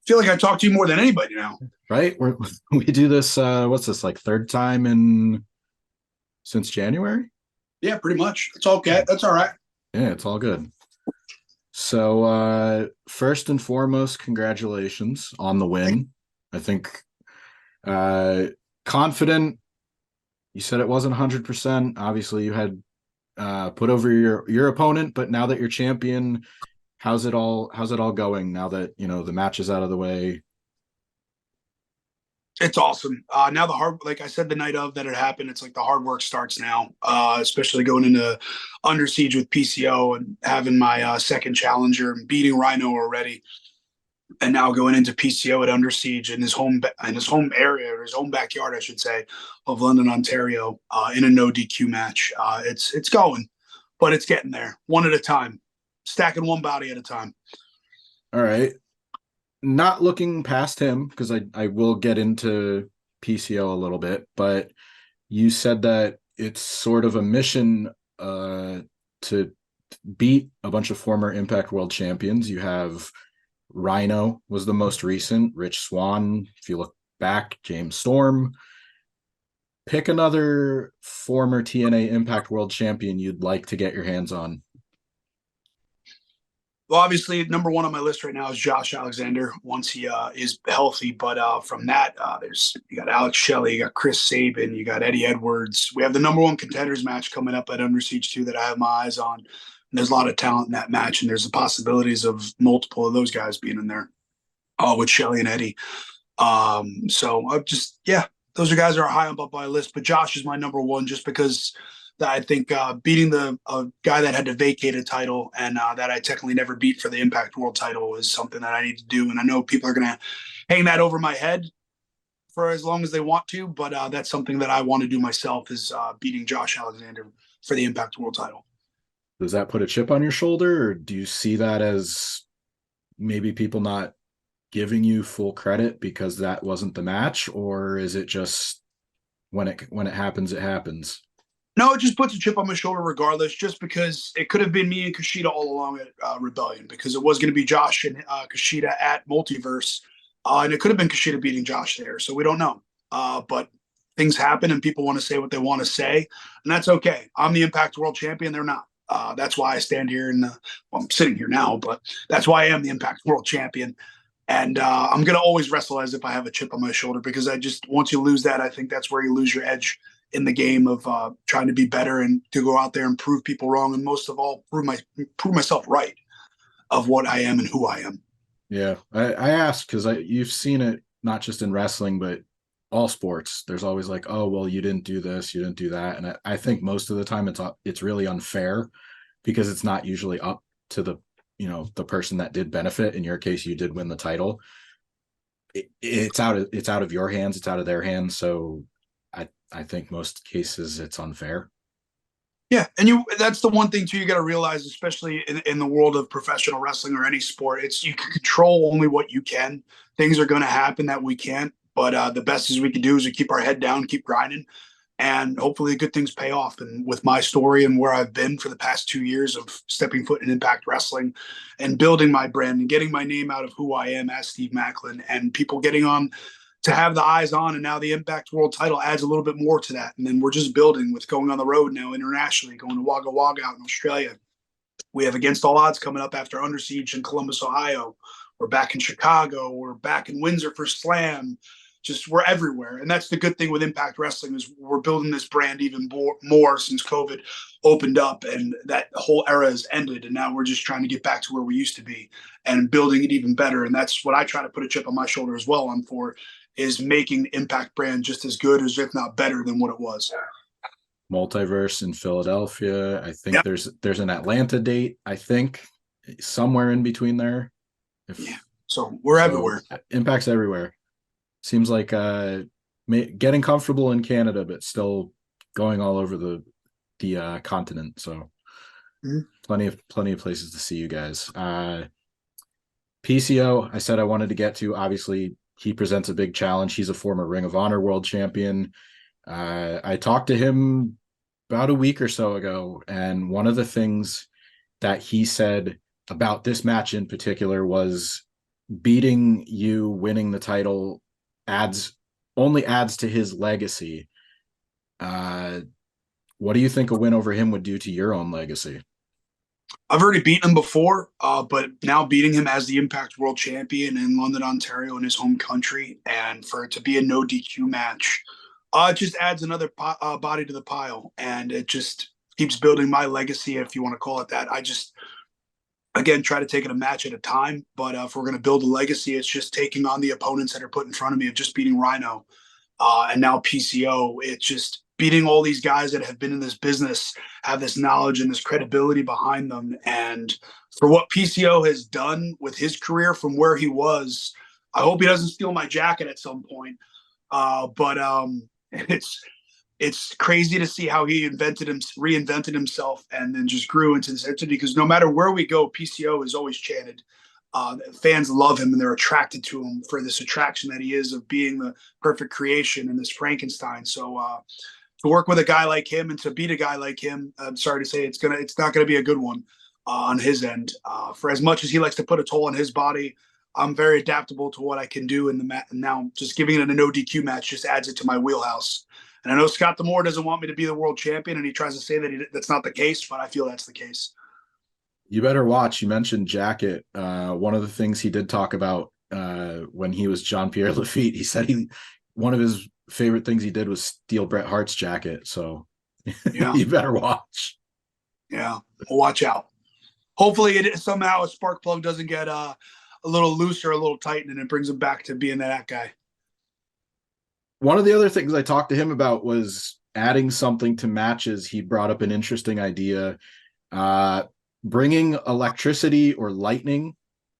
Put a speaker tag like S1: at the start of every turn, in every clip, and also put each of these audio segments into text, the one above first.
S1: feel like I talk to you more than anybody now.
S2: right? We do this. What's this, like third time in since January?
S1: Yeah, pretty much. It's okay. That's all right.
S2: Yeah, it's all good. So first and foremost, congratulations on the win. I think uh, confident. You said it wasn't 100%. Obviously, you had put over your opponent, but now that you're champion, how's it all going now that the match is out of the way?
S1: It's awesome. Now the hard, like I said, the night of that it happened, it's like the hard work starts now. Especially going into Under Siege with PCO and having my second challenger and beating Rhino already, and now going into PCO at Under Siege in his home area, or his home backyard, I should say, of London, Ontario, in a no DQ match. It's going, but it's getting there one at a time, stacking one body at a time.
S2: All right, not looking past him because I will get into PCO a little bit, but you said that it's sort of a mission to beat a bunch of former Impact World Champions. You have Rhino was the most recent, Rich Swann. If you look back, James Storm. Pick another former TNA Impact World Champion you'd like to get your hands on.
S1: Well, obviously, number one on my list right now is Josh Alexander once he is healthy. But from that, there's you got Alex Shelley, you got Chris Sabin, you got Eddie Edwards. We have the number one contenders match coming up at Under Siege 2 that I have my eyes on. And there's a lot of talent in that match, and there's the possibilities of multiple of those guys being in there with Shelley and Eddie. So I'm just, yeah, those are guys that are high up my list. But Josh is my number one just because that I think beating the guy that had to vacate a title and that I technically never beat for the Impact World title is something that I need to do. And I know people are going to hang that over my head for as long as they want to, but that's something that I want to do myself is beating Josh Alexander for the Impact World title.
S2: Does that put a chip on your shoulder, or do you see that as maybe people not giving you full credit because that wasn't the match, or is it just when it happens, it happens?
S1: No, it just puts a chip on my shoulder regardless, just because it could have been me and Kushida all along at Rebellion, because it was going to be Josh and Kushida at Multiverse. And it could have been Kushida beating Josh there. So we don't know. But things happen and people want to say what they want to say. And that's okay. I'm the Impact World Champion. They're not. That's why I stand here and well, I'm sitting here now, but that's why I am the Impact World Champion. And I'm going to always wrestle as if I have a chip on my shoulder, because I just, once you lose that, I think that's where you lose your edge in the game of trying to be better and to go out there and prove people wrong, and most of all prove myself right of what I am and who I am.
S2: Yeah, I ask because you've seen it not just in wrestling but all sports. There's always like, oh well, you didn't do this, you didn't do that, and I think most of the time it's really unfair because it's not usually up to the person that did benefit. In your case, you did win the title. It's out of your hands, it's out of their hands. So I think most cases it's unfair.
S1: Yeah, and that's the one thing too you got to realize, especially in the world of professional wrestling or any sport. It's you can control only what you can. Things are going to happen that we can't, but the best as we can do is we keep our head down, keep grinding, and hopefully good things pay off. And with my story and where I've been for the past 2 years of stepping foot in Impact Wrestling and building my brand and getting my name out of who I am as Steve Maclin, and people getting on to have the eyes on, and now the Impact World title adds a little bit more to that. And then we're just building with going on the road now internationally, going to Wagga Wagga out in Australia. We have Against All Odds coming up after Under Siege in Columbus, Ohio. We're back in Chicago. We're back in Windsor for Slam. Just we're everywhere. And that's the good thing with Impact Wrestling is we're building this brand even more since COVID opened up and that whole era has ended. And now we're just trying to get back to where we used to be and building it even better. And that's what I try to put a chip on my shoulder as well on for, is making the Impact brand just as good as, if not better than what it was.
S2: Multiverse in Philadelphia. I think
S1: Yep.
S2: there's an Atlanta date, I think, somewhere in between there.
S1: Yeah. So we're
S2: So
S1: everywhere.
S2: impacts everywhere. Seems like getting comfortable in Canada, but still going all over the continent. So
S1: Mhm.
S2: plenty of places to see you guys. PCO, I said I wanted to get to. Obviously, he presents a big challenge. He's a former Ring of Honor world champion. I talked to him about a week or so ago, and one of the things that he said about this match in particular was beating you, winning the title only adds to his legacy. Uh, what do you think a win over him would do to your own legacy?
S1: I've already beaten him before, but now beating him as the Impact World Champion in London, Ontario, in his home country, and for it to be a no DQ match, it just adds another body to the pile, and it just keeps building my legacy, if you want to call it that. I just, again, try to take it a match at a time, but if we're going to build a legacy, it's just taking on the opponents that are put in front of me, of just beating Rhino, and now PCO. It's just beating all these guys that have been in this business, have this knowledge and this credibility behind them. And for what PCO has done with his career from where he was, I hope he doesn't steal my jacket at some point. But it's crazy to see how he reinvented himself, and then just grew into this entity. Because no matter where we go, PCO is always chanted. Fans love him, and they're attracted to him for this attraction that he is of being the perfect creation and this Frankenstein. So to work with a guy like him and to beat a guy like him, I'm sorry to say, it's not gonna be a good one on his end. For as much as he likes to put a toll on his body, I'm very adaptable to what I can do in the mat. And now just giving it a no DQ match just adds it to my wheelhouse. And I know Scott D'Amore doesn't want me to be the world champion, and he tries to say that that's not the case, but I feel that's the case.
S2: You better watch. You mentioned jacket. One of the things he did talk about when he was Jean-Pierre Lafitte, he said one of his favorite things he did was steal Bret Hart's jacket. So
S1: Yeah.
S2: you better watch.
S1: Yeah, we'll watch out. Hopefully, somehow a spark plug doesn't get a little loose or a little tight, and it brings him back to being that guy.
S2: One of the other things I talked to him about was adding something to matches. He brought up an interesting idea, bringing electricity or lightning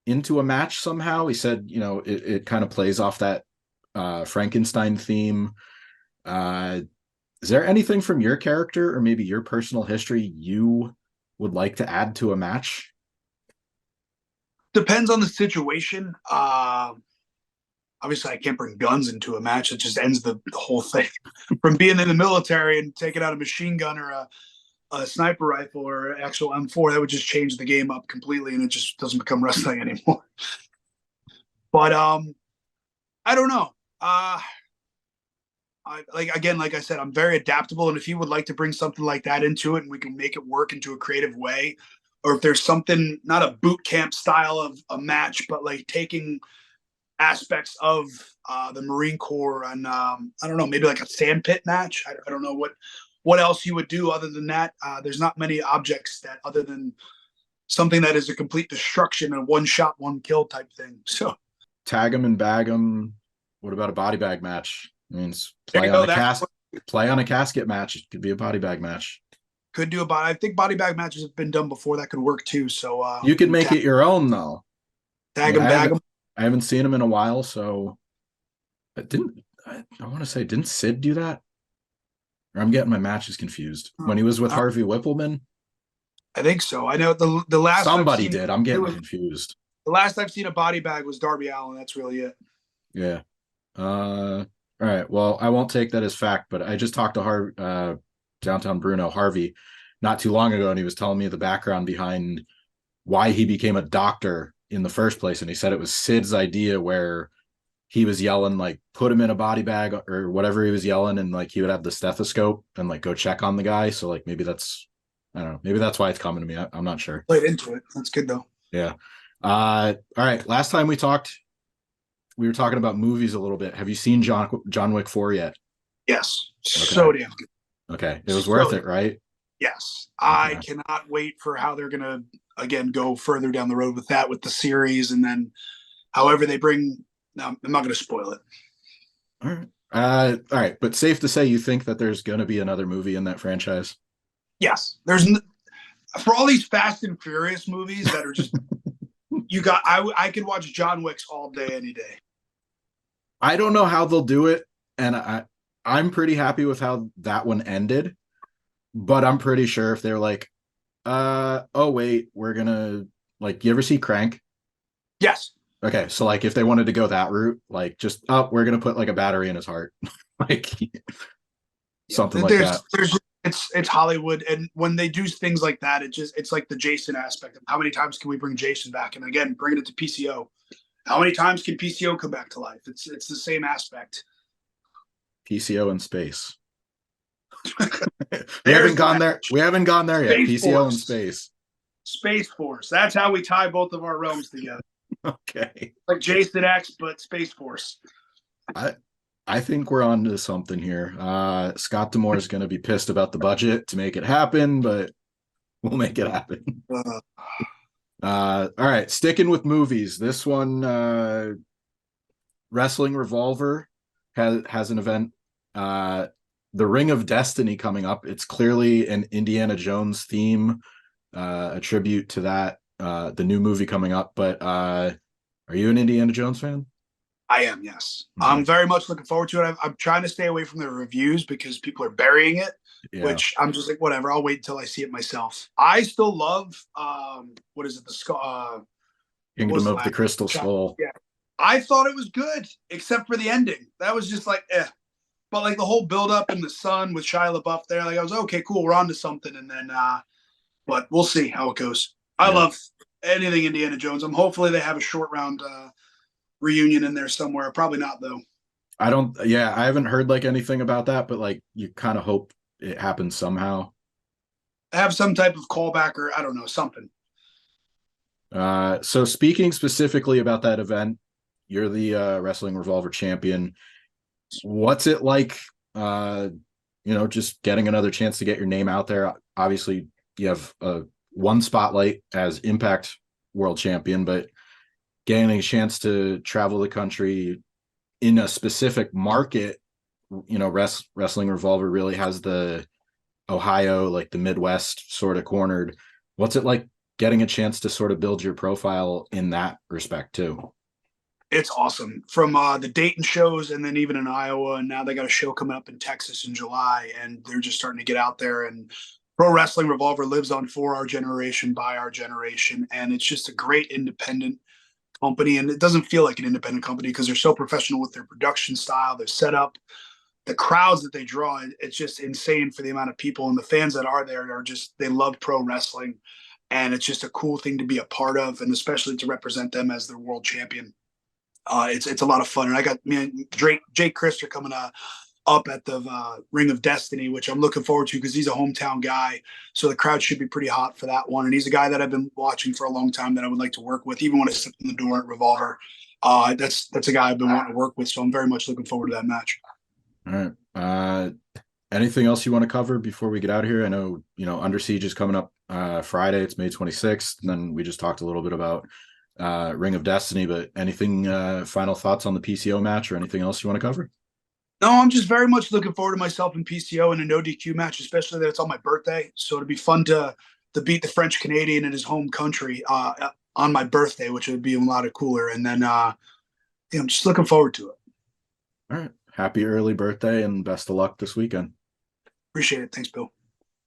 S2: into a match somehow. He said, it kind of plays off that Frankenstein theme. Is there anything from your character or maybe your personal history you would like to add to a match?
S1: Depends on the situation. Obviously, I can't bring guns into a match. It just ends the whole thing. From being in the military and taking out a machine gun or a sniper rifle or actual M4, that would just change the game up completely, and it just doesn't become wrestling anymore. But I don't know. Like I said, I'm very adaptable, and if he would like to bring something like that into it, and we can make it work into a creative way, or if there's something, not a boot camp style of a match, but like taking aspects of the Marine Corps and I don't know, maybe like a sandpit match. I don't know what else you would do other than that. There's not many objects that, other than something that is a complete destruction and one shot, one kill type thing. So
S2: tag him and bag him. What about a body bag match? I mean, play on a casket match. It could be a body bag match.
S1: Could do I think body bag matches have been done before. That could work too. So
S2: you could make it your own though.
S1: Tag him, bag him.
S2: I haven't seen him in a while, so I want to say, didn't Sid do that? Or I'm getting my matches confused. When he was with Harvey Whippleman?
S1: I think so. I know the last
S2: somebody did. I'm getting confused.
S1: The last I've seen a body bag was Darby Allin. That's really it.
S2: Yeah. All right. Well, I won't take that as fact, but I just talked to Downtown Bruno, Harvey, not too long ago, and he was telling me the background behind why he became a doctor in the first place. And he said it was Sid's idea, where he was yelling, like, put him in a body bag or whatever he was yelling, and like he would have the stethoscope and like go check on the guy. So like maybe that's, I don't know, maybe that's why it's coming to me. I'm not sure.
S1: Played into it. That's good though.
S2: Yeah. All right. Last time we talked, we were talking about movies a little bit. Have you seen John Wick 4 yet?
S1: Yes. Okay. So damn good.
S2: Okay. It was worth it, right?
S1: Yes. Okay. I cannot wait for how they're going to, again, go further down the road with that, with the series, and then however they bring. No, I'm not going to spoil it.
S2: All right. All right. But safe to say you think that there's going to be another movie in that franchise?
S1: Yes. For all these Fast and Furious movies that are just, I could watch John Wick's all day, any day.
S2: I don't know how they'll do it. And I'm pretty happy with how that one ended, but I'm pretty sure if they're like, oh wait, we're going to, like, you ever see Crank?
S1: Yes.
S2: Okay, so like if they wanted to go that route, like just we're gonna put like a battery in his heart, like something like that.
S1: It's Hollywood, and when they do things like that, it's like the Jason aspect of how many times can we bring Jason back, and again bringing it to PCO, How many times can PCO come back to life? It's the same aspect.
S2: PCO in space. we
S1: There's
S2: haven't
S1: the
S2: gone
S1: match.
S2: there. We haven't gone there yet.
S1: Space
S2: PCO in
S1: Force.
S2: space.
S1: Space Force. That's how we tie both of our realms together.
S2: Okay.
S1: Like Jason X, but Space Force.
S2: I think we're on to something here. Scott D'Amore is going to be pissed about the budget to make it happen, but we'll make it happen. All right, sticking with movies. This one, Wrestling Revolver has an event, The Ring of Destiny, coming up. It's clearly an Indiana Jones theme, a tribute to that, the new movie coming up. But are you an Indiana Jones fan?
S1: I am, yes.
S2: Okay.
S1: I'm very much looking forward to it. I'm trying to stay away from the reviews because people are burying it, which I'm just like, whatever. I'll wait until I see it myself. I still love, what is it?
S2: Kingdom of the Crystal Skull.
S1: Yeah. I thought it was good, except for the ending. That was just like, eh. But like the whole build up in the sun with Shia LaBeouf there, like I was okay, cool, we're on to something. And then, but we'll see how it goes. I love anything Indiana Jones. Hopefully they have a short round reunion in there somewhere. Probably not though.
S2: I haven't heard like anything about that, but like you kind of hope it happens somehow.
S1: Have some type of callback or I don't know, something.
S2: So speaking specifically about that event, you're the Wrestling Revolver champion. What's it like, just getting another chance to get your name out there? Obviously, you have one spotlight as Impact World Champion, but getting a chance to travel the country in a specific market, Wrestling Revolver really has the Ohio, like the Midwest sort of cornered. What's it like getting a chance to sort of build your profile in that respect too?
S1: It's awesome. From the Dayton shows and then even in Iowa, and now they got a show coming up in Texas in July, and they're just starting to get out there. And Pro Wrestling Revolver lives on for our generation, by our generation, and it's just a great independent company. And it doesn't feel like an independent company because they're so professional with their production style, their setup, the crowds that they draw. It's just insane for the amount of people, and the fans that are there are just, they love pro wrestling, and it's just a cool thing to be a part of, and especially to represent them as their world champion. It's a lot of fun, and I got me and Jake Christer coming up at the Ring of Destiny, which I'm looking forward to because he's a hometown guy, so the crowd should be pretty hot for that one. And he's a guy that I've been watching for a long time that I would like to work with, even when I step in the door at Revolver. That's a guy I've been wanting to work with, so I'm very much looking forward to that match.
S2: All right. Anything else you want to cover before we get out of here? I know, Under Siege is coming up Friday. It's May 26th. And then we just talked a little bit about Ring of Destiny, but anything, final thoughts on the PCO match or anything else you want to cover?
S1: No, I'm just very much looking forward to myself in PCO in a no DQ match, especially that it's on my birthday. So it'd be fun to beat the French Canadian in his home country on my birthday, which would be a lot cooler. And then I'm just looking forward to it.
S2: All right. Happy early birthday and best of luck this weekend.
S1: Appreciate it. Thanks, Bill.